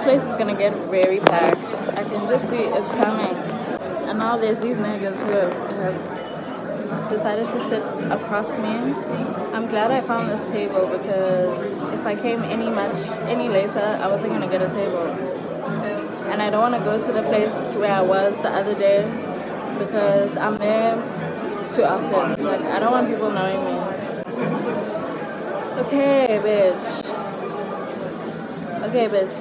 place is gonna get very packed. I can just see it's coming. And now there's these niggas who have decided to sit across me. I'm glad I found this table because if I came any later, I wasn't gonna get a table. And I don't want to go to the place where I was the other day because I'm there too often. Like, I don't want people knowing me. Okay, bitch. Okay, bitch.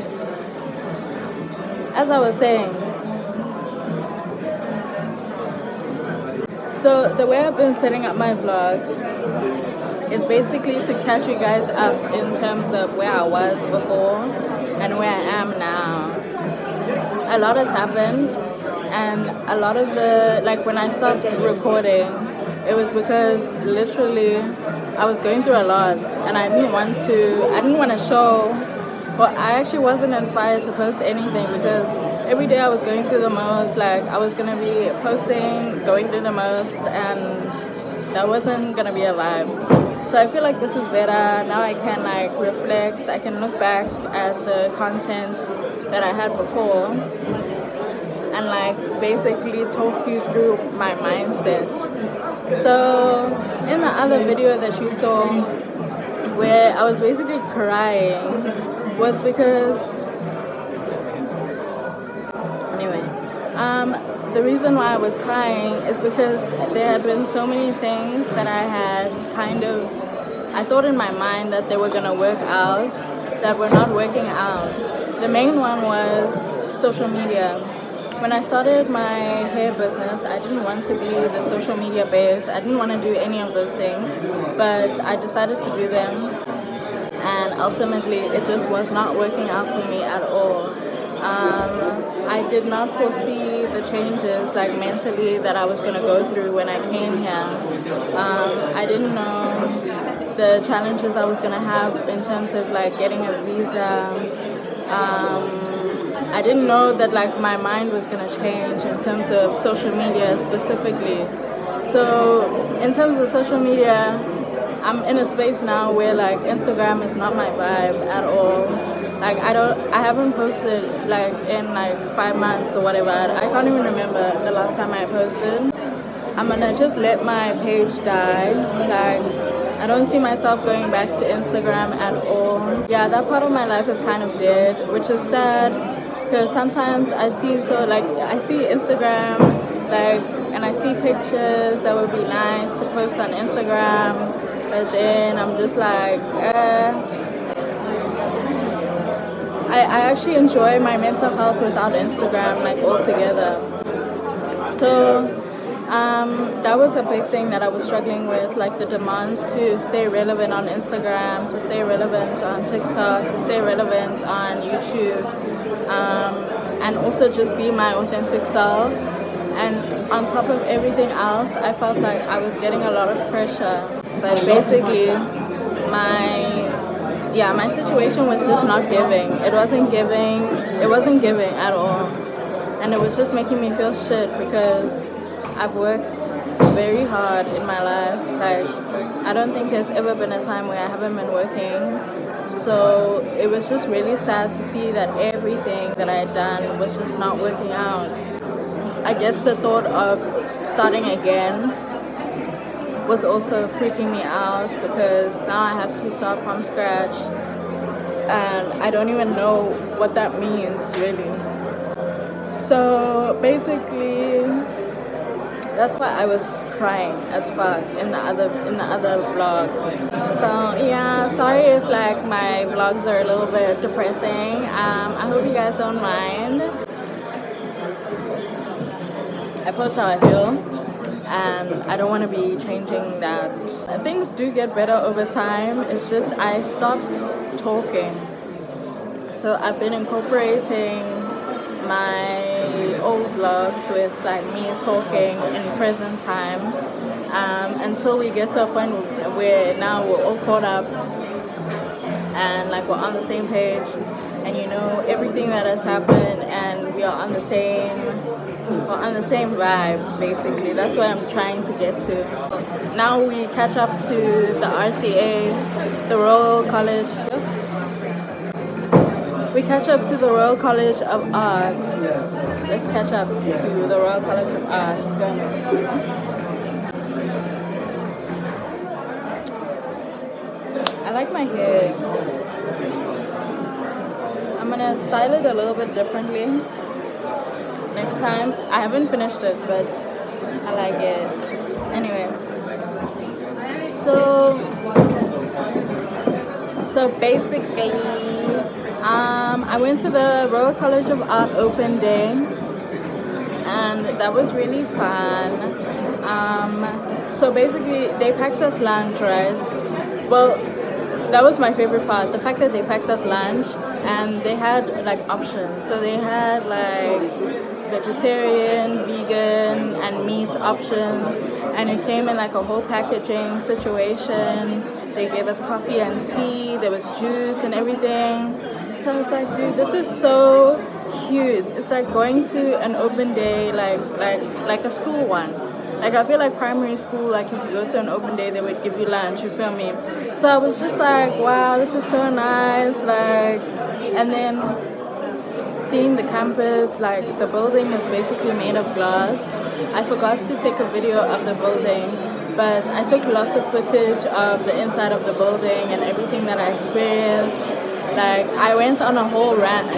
As I was saying, so the way I've been setting up my vlogs is basically to catch you guys up in terms of where I was before and where I am now. A lot has happened, and a lot of the, like, when I stopped recording, it was because literally I was going through a lot and I didn't want to show, well, I actually wasn't inspired to post anything because every day I was going through the most. Like, I was gonna be posting, going through the most, and that wasn't gonna be a vibe. So I feel like this is better. Now I can like reflect, I can look back at the content that I had before and like basically talk you through my mindset. So in the other video that you saw where I was basically crying was because, anyway, the reason why I was crying is because there had been so many things that I had I thought in my mind that they were gonna work out that were not working out. The main one was social media. When I started my hair business, I didn't want to be the social media babes. I didn't want to do any of those things, but I decided to do them, and ultimately it just was not working out for me at all. I did not foresee the changes, like mentally, that I was going to go through when I came here. I didn't know the challenges I was going to have in terms of like getting a visa. I didn't know that like my mind was going to change in terms of social media specifically. So in terms of social media, I'm in a space now where like Instagram is not my vibe at all. Like I haven't posted like in like 5 months or whatever. I can't even remember the last time I posted. I'm gonna just let my page die. Like, I don't see myself going back to Instagram at all. Yeah, that part of my life is kind of dead, which is sad because sometimes I see Instagram, like, and I see pictures that would be nice to post on Instagram, but then I'm just like, I actually enjoy my mental health without Instagram, like, altogether. So that was a big thing that I was struggling with, like the demands to stay relevant on Instagram, to stay relevant on TikTok, to stay relevant on YouTube, and also just be my authentic self. And on top of everything else, I felt like I was getting a lot of pressure. But basically, my situation was just not giving. It wasn't giving at all. And it was just making me feel shit because I've worked very hard in my life. Like, I don't think there's ever been a time where I haven't been working. So it was just really sad to see that everything that I had done was just not working out. I guess the thought of starting again was also freaking me out because now I have to start from scratch and I don't even know what that means really. So basically that's why I was crying as fuck in the other vlog. So yeah, sorry if like my vlogs are a little bit depressing. I hope you guys don't mind. I post how I feel, and I don't want to be changing that. Things do get better over time. It's just I stopped talking. So I've been incorporating my old vlogs with like me talking in present time, until we get to a point where now we're all caught up and like we're on the same page, and you know everything that has happened, and we are on the same vibe. Basically, that's what I'm trying to get to. Now we catch up to the RCA, the Royal College. we catch up to the Royal College of Arts. Let's catch up to the Royal College of Arts. I like my hair. I'm gonna style it a little bit differently next time. I haven't finished it, but I like it. Anyway, so basically, I went to the Royal College of Art open day, and that was really fun. So basically, they packed us lunch, right? Well, that was my favorite part, the fact that they packed us lunch and they had like options. So they had like vegetarian, vegan, and meat options, and it came in like a whole packaging situation. They gave us coffee and tea, there was juice and everything. So I was like, dude, this is so cute. It's like going to an open day, like a school one. Like I feel like primary school, like if you go to an open day, they would give you lunch, you feel me? So I was just like, wow, this is so nice. Like, and then seeing the campus, like the building is basically made of glass. I forgot to take a video of the building, but I took lots of footage of the inside of the building and everything that I experienced. Like I went on a whole rant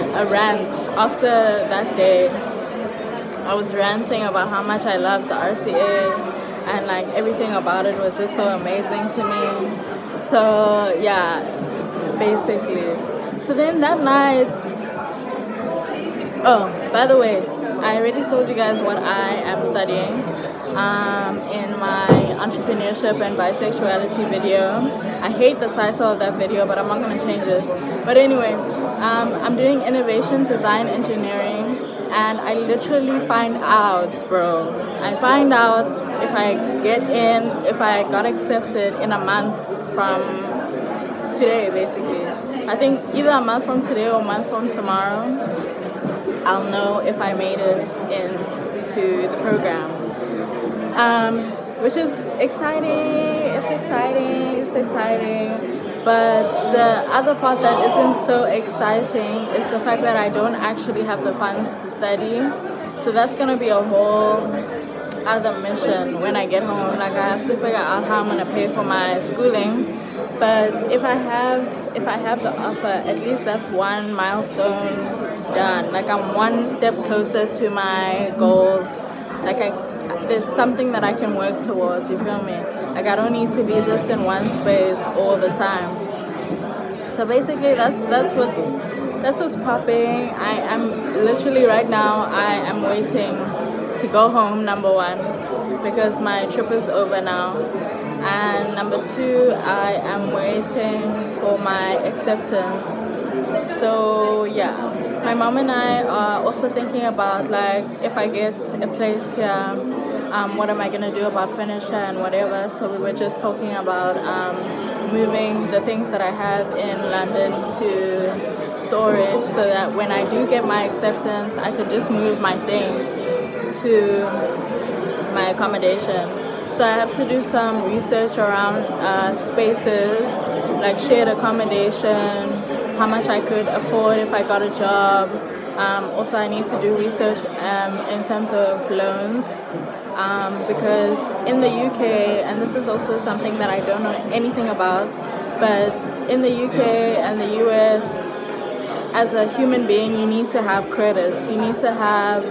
after that day. I was ranting about how much I loved the RCA, and like everything about it was just so amazing to me. So yeah, basically. So then that night, oh, by the way, I already told you guys what I am studying in my entrepreneurship and bisexuality video. I hate the title of that video, but I'm not going to change it. But anyway, I'm doing innovation design engineering, and I literally find out, bro. I find out if I get in, if I got accepted in a month from today, basically. I think either a month from today or a month from tomorrow, I'll know if I made it into the program. Which is exciting. It's exciting. But the other part that isn't so exciting is the fact that I don't actually have the funds to study. So that's gonna be a whole other mission when I get home. Like I have to figure out how I'm gonna pay for my schooling. But if I have the offer, at least that's one milestone done. Like I'm one step closer to my goals. Like there's something that I can work towards, you feel me? Like I don't need to be just in one space all the time. So basically that's what's popping. I am literally right now I am waiting to go home, number one, because my trip is over now. And number two, I am waiting for my acceptance. So yeah, my mom and I are also thinking about like if I get a place here, what am I gonna do about furniture and whatever. So we were just talking about moving the things that I have in London to storage, so that when I do get my acceptance, I could just move my things to my accommodation. So I have to do some research around spaces, like shared accommodation, how much I could afford if I got a job. Also, I need to do research in terms of loans, because in the UK, and this is also something that I don't know anything about, but in the UK and the US, as a human being, you need to have credits. You need to have,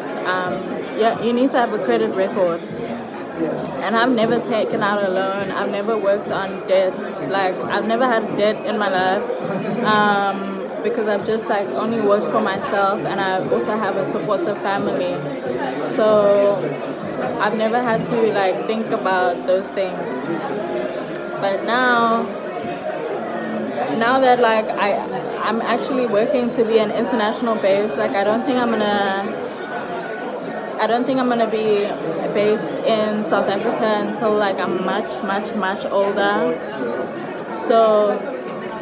you need to have a credit record. And I've never taken out a loan. I've never worked on debts. Like I've never had debt in my life, because I've just like only worked for myself, and I also have a supportive family. So I've never had to like think about those things. But now that like I'm actually working to be an international base, like I don't think I'm gonna be based in South Africa until like I'm much older. So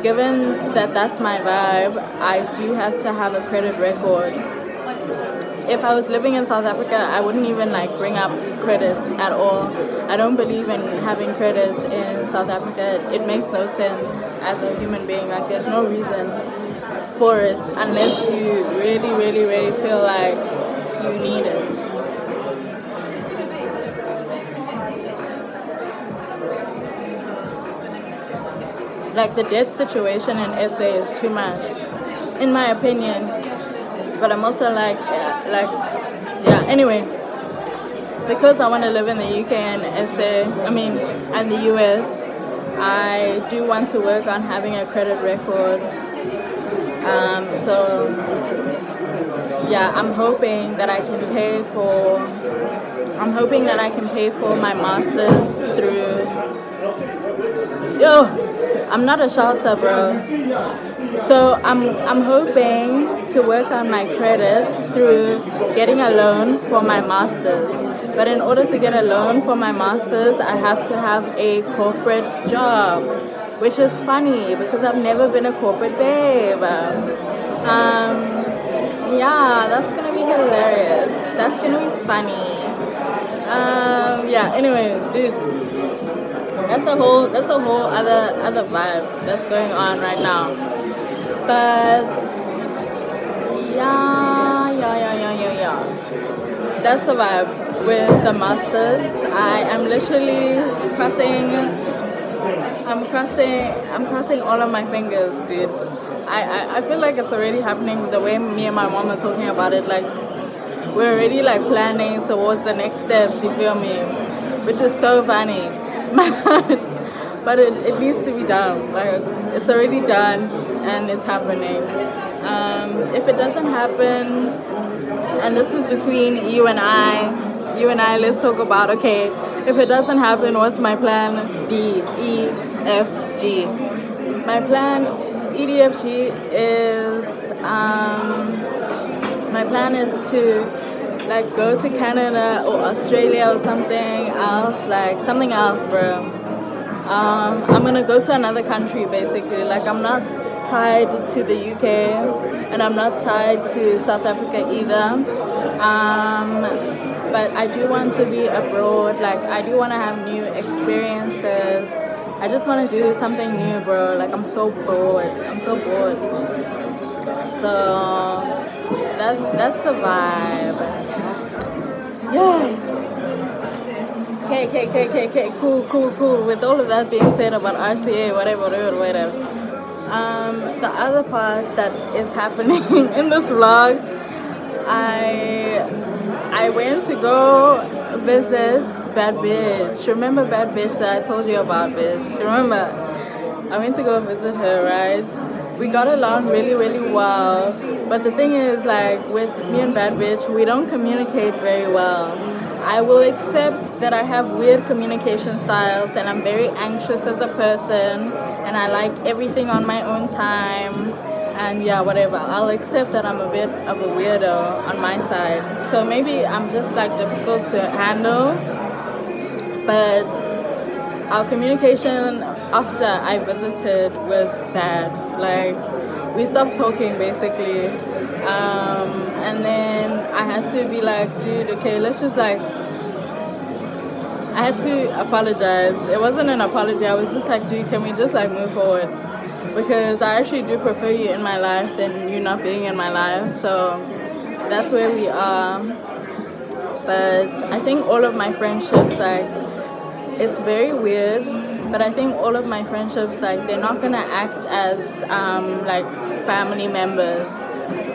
given that that's my vibe, I do have to have a credit record. If I was living in South Africa, I wouldn't even like bring up credits at all. I don't believe in having credits in South Africa. It makes no sense as a human being. Like there's no reason for it unless you really, really, really feel like you need it. Like the debt situation in SA is too much, in my opinion. But I'm also yeah. Anyway, because I want to live in the UK and and the US, I do want to work on having a credit record. So yeah, I'm hoping that I can pay for. I'm hoping that I can pay for my masters through. Yo, I'm not a shouter, bro. So I'm hoping to work on my credit through getting a loan for my masters. But in order to get a loan for my masters, I have to have a corporate job, which is funny because I've never been a corporate babe. Yeah, that's gonna be hilarious. That's gonna be funny. Yeah. Anyway, dude, that's a whole other vibe that's going on right now. But yeah. That's the vibe with the masters. I am literally I'm crossing all of my fingers, dude. I feel like it's already happening the way me and my mom are talking about it. Like we're already like planning towards the next steps, you feel me? Which is so funny. But it needs to be done. Like it's already done and it's happening. If it doesn't happen, and this is between you and I, let's talk about, okay, if it doesn't happen, what's my plan? D, E, F, G. My plan, EDFG, is my plan is to like go to Canada or Australia or something else, bro. I'm gonna go to another country basically. Like I'm not tied to the UK and I'm not tied to South Africa either. But I do want to be abroad. Like I do want to have new experiences. I just want to do something new, bro. Like I'm so bored. I'm so bored. So that's the vibe. Yeah. Okay, cool. With all of that being said about RCA, whatever. The other part that is happening in this vlog, I went to go visit Bad Bitch. Remember Bad Bitch that I told you about, bitch? Remember? I went to go visit her, right? We got along really, really well. But the thing is, like, with me and Bad Bitch, we don't communicate very well. I will accept that I have weird communication styles and I'm very anxious as a person and I like everything on my own time and yeah, whatever. I'll accept that I'm a bit of a weirdo on my side. So maybe I'm just like difficult to handle, but our communication after I visited was bad. Like we stopped talking basically. And then I had to be like, dude, okay, let's just like, I had to apologize. It wasn't an apology. I was just like, dude, can we just like move forward? Because I actually do prefer you in my life than you not being in my life. So that's where we are. But I think all of my friendships, like, it's very weird, but I think all of my friendships, like, they're not gonna act as like family members.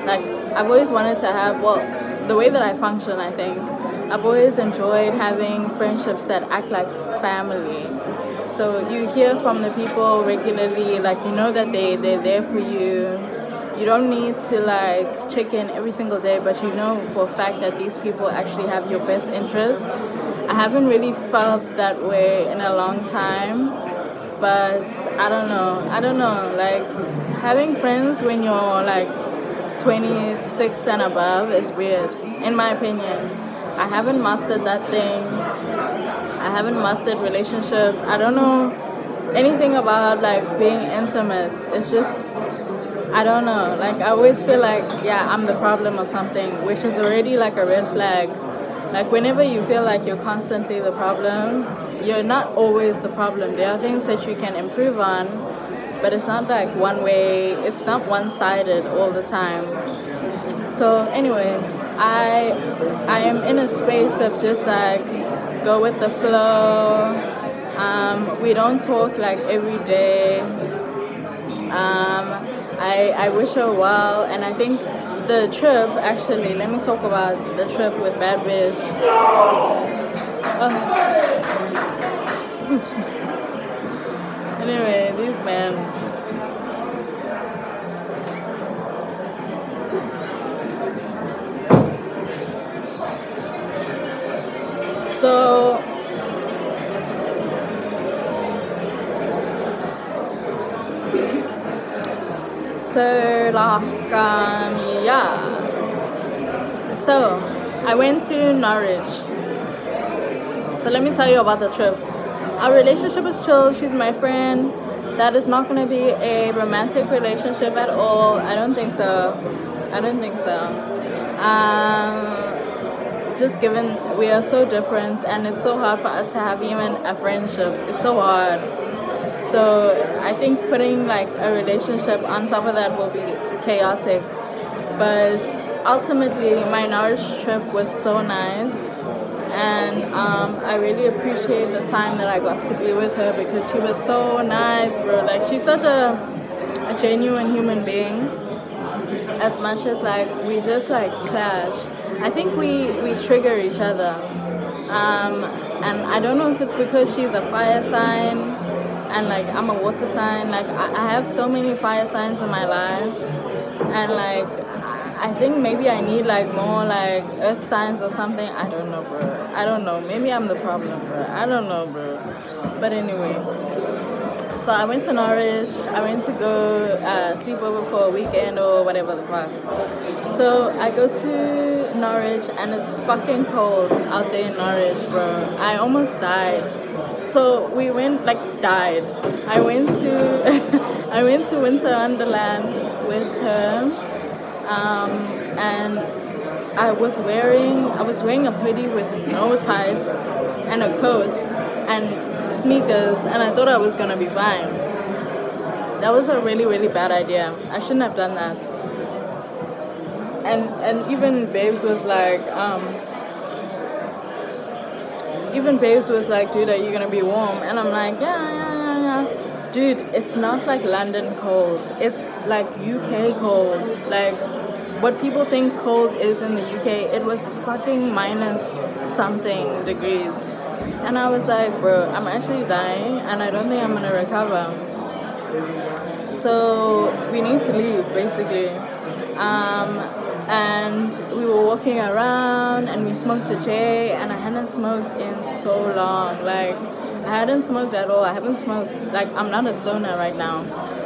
Like I've always wanted to have, well, the way that I function, I think I've always enjoyed having friendships that act like family. So you hear from the people regularly, like you know that they're there for you. You don't need to like check in every single day, but you know for a fact that these people actually have your best interest. I haven't really felt that way in a long time, but I don't know, like having friends when you're like 26 and above is weird, in my opinion. I haven't mastered that thing. I haven't mastered relationships. I don't know anything about like being intimate. It's just, I don't know. Like I always feel like, yeah, I'm the problem or something, which is already like a red flag. Like whenever you feel like you're constantly the problem, you're not always the problem. There are things that you can improve on, but it's not like one way, it's not one-sided all the time. So anyway, I am in a space of just like go with the flow. We don't talk like every day. I wish her well, and I think the trip, actually, let me talk about the trip with Bad Bitch. Anyway, these men. So yeah. So I went to Norwich. So let me tell you about the trip. Our relationship is chill. She's my friend. That is not going to be a romantic relationship at all. I don't think so. Just given we are so different, and it's so hard for us to have even a friendship. It's so hard. So I think putting like a relationship on top of that will be chaotic. But ultimately, my Norwich trip was so nice, and I really appreciate the time that I got to be with her, because she was so nice, bro. Like, she's such a genuine human being. As much as like we just like clash, I think we trigger each other. And I don't know if it's because she's a fire sign and like I'm a water sign. Like I have so many fire signs in my life, and like I think maybe I need like more like earth signs or something. I don't know, bro. I don't know. Maybe I'm the problem, bro. I don't know, bro. But anyway, so I went to Norwich. I went to go sleep over for a weekend or whatever the fuck. So I go to Norwich, and it's fucking cold out there in Norwich, bro. I almost died. So we went, like, died. I went to I went to Winter Wonderland with her, and I was wearing a hoodie with no tights and a coat and sneakers, and I thought I was gonna be fine. That was a really, really bad idea. I shouldn't have done that. And even Babes was like, dude, are you gonna be warm? And I'm like, yeah. Dude, it's not like London cold. It's like UK cold. Like, what people think cold is in the UK, it was fucking minus something degrees. And I was like, bro, I'm actually dying, and I don't think I'm gonna recover. So we need to leave, basically. And we were walking around, and we smoked a J, and I hadn't smoked in so long. Like, I hadn't smoked at all. I haven't smoked, like, I'm not a stoner right now.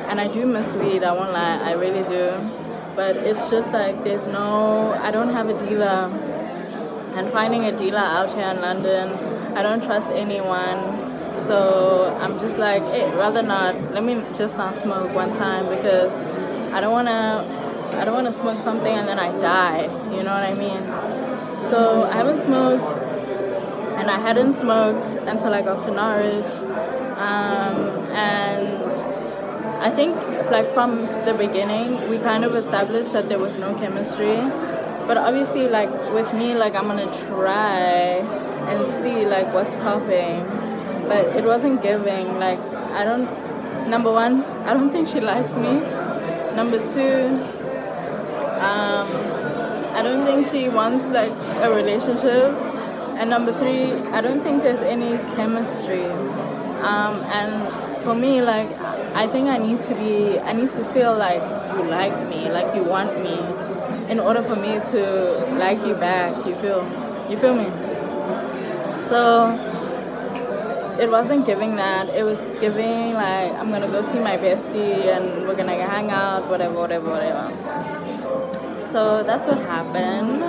And I do miss weed, I won't lie, I really do. But it's just like, I don't have a dealer. And finding a dealer out here in London, I don't trust anyone. So I'm just like, hey, rather not. Let me just not smoke one time, because I don't wanna smoke something and then I die. You know what I mean? So I haven't smoked, and I hadn't smoked until I got to Norwich. And I think like from the beginning, we kind of established that there was no chemistry. But obviously, like with me, like I'm gonna try and see like what's popping. But it wasn't giving. Like, number one, I don't think she likes me. Number two, I don't think she wants like a relationship. And number three, I don't think there's any chemistry. And for me, like, I think I need to feel like you like me, like you want me, in order for me to like you back. You feel me? So it wasn't giving that. It was giving like, I'm gonna go see my bestie and we're gonna hang out, whatever. So that's what happened.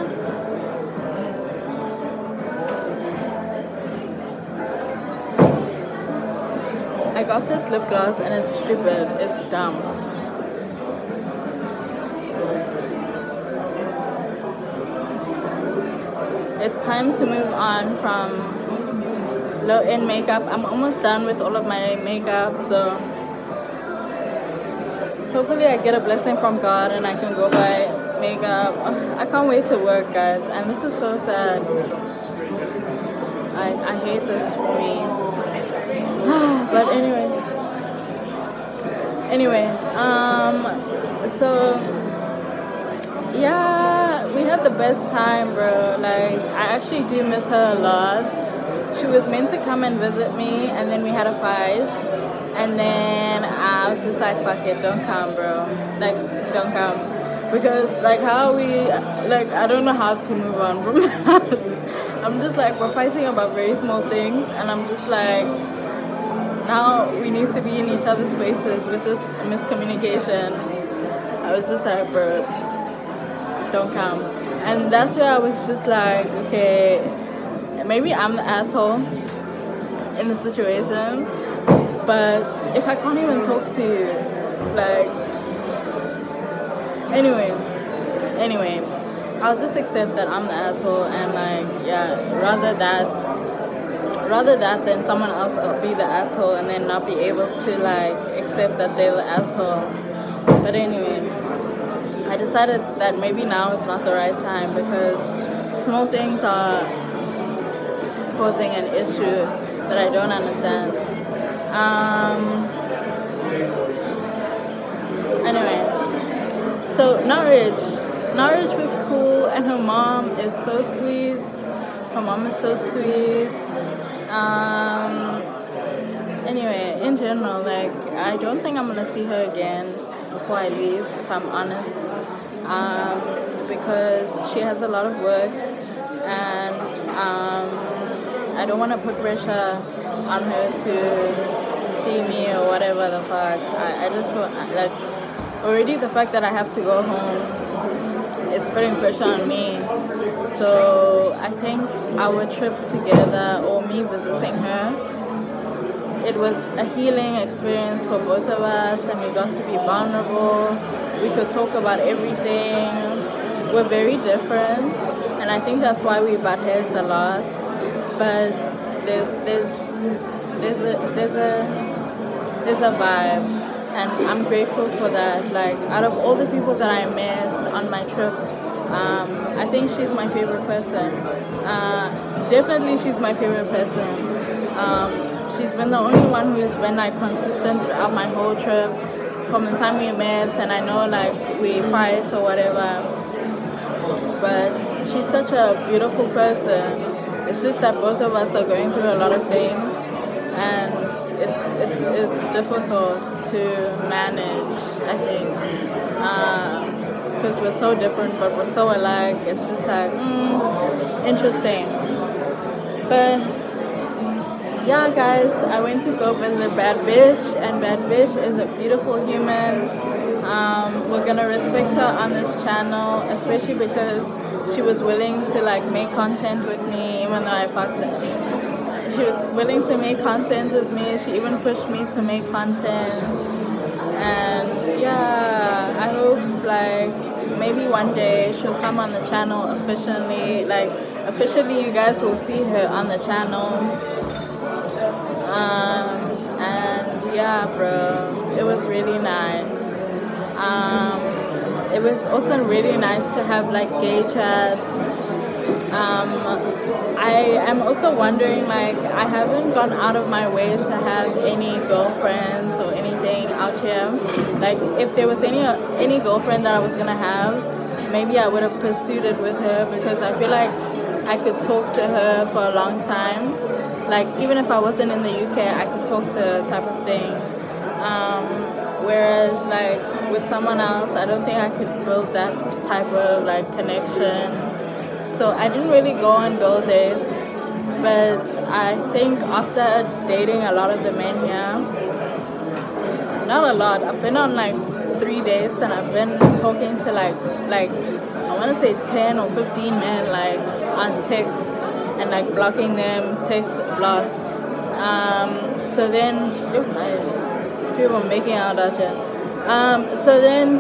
I got this lip gloss and it's stupid. It's dumb. It's time to move on from low-end makeup. I'm almost done with all of my makeup, so hopefully I get a blessing from God and I can go buy makeup. I can't wait to work, guys, and this is so sad. I hate this for me. But anyway, so yeah, we had the best time, bro. Like, I actually do miss her a lot. She was meant to come and visit me, and then we had a fight. And then I was just like, fuck it, don't come, bro. Like, don't come. Because, like, how we, like, I don't know how to move on from that. I'm just like, we're fighting about very small things, and I'm just like, now we need to be in each other's spaces with this miscommunication. I was just like, bro, don't come. And that's where I was just like, okay, maybe I'm the asshole in the situation, but if I can't even talk to you, like, anyway, I'll just accept that I'm the asshole, and like, yeah, rather that than someone else be the asshole and then not be able to like accept that they're the asshole. But anyway, I decided that maybe now is not the right time because small things are causing an issue that I don't understand. Anyway, so Norwich was cool, and her mom is so sweet. Her mom is so sweet. Anyway, in general, like, I don't think I'm gonna see her again before I leave, if I'm honest, because she has a lot of work, and I don't want to put pressure on her to see me or whatever the fuck. I just want, like, already the fact that I have to go home is putting pressure on me. So I think our trip together, or me visiting her, it was a healing experience for both of us, and we got to be vulnerable. We could talk about everything. We're very different, and I think that's why we butt heads a lot. But there's a vibe, and I'm grateful for that. Like, out of all the people that I met on my trip, I think she's my favorite person. Definitely, she's my favorite person. She's been the only one who has been like consistent throughout my whole trip, from the time we met, and I know like we fight or whatever, but she's such a beautiful person. It's just that both of us are going through a lot of things, and it's difficult to manage, I think, because we're so different but we're so alike. It's just like interesting. But yeah, guys, I went to go visit Bad Bitch, and Bad Bitch is a beautiful human. We're gonna respect her on this channel, especially because she was willing to like make content with me, even though I fucked her. She was willing to make content with me. She even pushed me to make content, and yeah, I hope like maybe one day she'll come on the channel officially. Like, officially, you guys will see her on the channel. And yeah, bro, it was really nice. It was also really nice to have like gay chats. I am also wondering, like, I haven't gone out of my way to have any girlfriends or anything out here. Like, if there was any girlfriend that I was gonna have, maybe I would have pursued it with her, because I feel like I could talk to her for a long time. Like, even if I wasn't in the UK, I could talk to her, type of thing. Whereas, like, with someone else, I don't think I could build that type of, like, connection. So I didn't really go on girl dates. But I think after dating a lot of the men here, not a lot, I've been on, like, 3 dates, and I've been talking to, like I want to say 10 or 15 men, like, on text, and like blocking them, text block. So then people are making out that shit. So then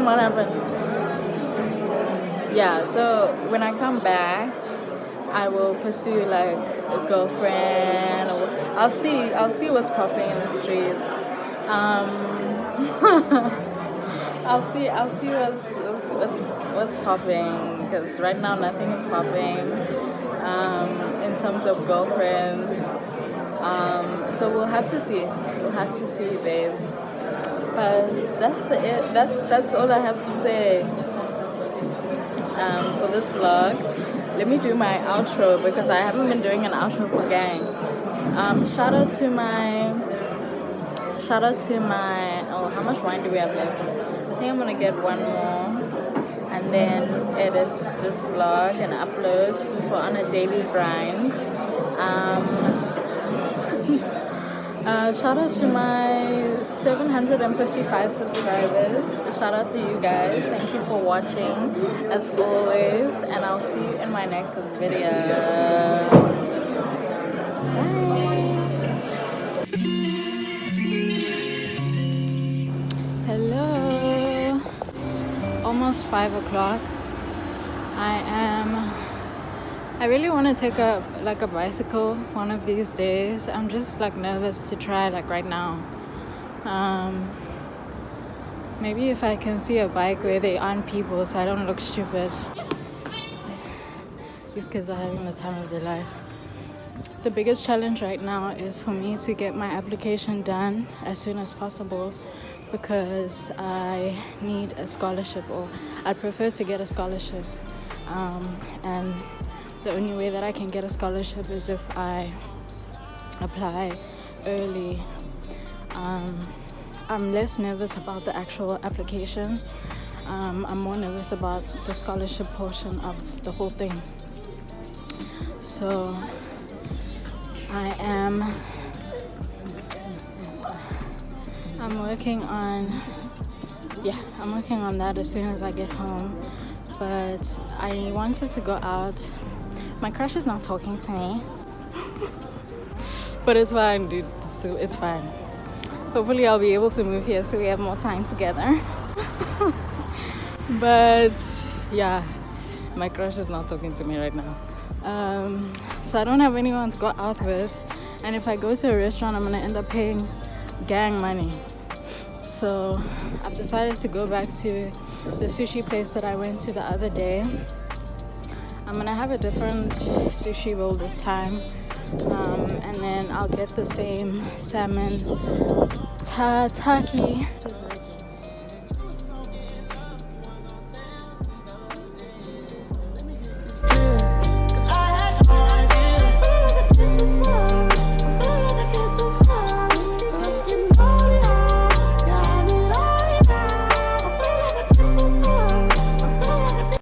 what happened? Yeah, so when I come back, I will pursue like a girlfriend, or I'll see what's popping in the streets. I'll see what's popping, because right now nothing is popping in terms of girlfriends. So we'll have to see. We'll have to see, babes. But that's all I have to say for this vlog. Let me do my outro, because I haven't been doing an outro for gang. Shout out to my oh, how much wine do we have left? I think I'm gonna get one more and then edit this vlog and upload, since we're on a daily grind. Shout out to my 755 subscribers. Shout out to you guys. Thank you for watching as always, and I'll see you in my next video. Hello, it's almost 5 o'clock. I really want to take a bicycle one of these days. I'm just like nervous to try right now. Maybe if I can see a bike where there aren't people, so I don't look stupid. These kids are having the time of their life. The biggest challenge right now is for me to get my application done as soon as possible, because I need a scholarship, or I'd prefer to get a scholarship. And the only way that I can get a scholarship is if I apply early. I'm less nervous about the actual application. I'm more nervous about the scholarship portion of the whole thing. So I'm working on that as soon as I get home. But I wanted to go out. My crush is not talking to me. But it's fine, dude. So it's fine. Hopefully I'll be able to move here so we have more time together. But yeah, my crush is not talking to me right now. So I don't have anyone to go out with. And if I go to a restaurant, I'm gonna end up paying gang money. So I've decided to go back to the sushi place that I went to the other day. I'm gonna have a different sushi roll this time, and then I'll get the same salmon tataki.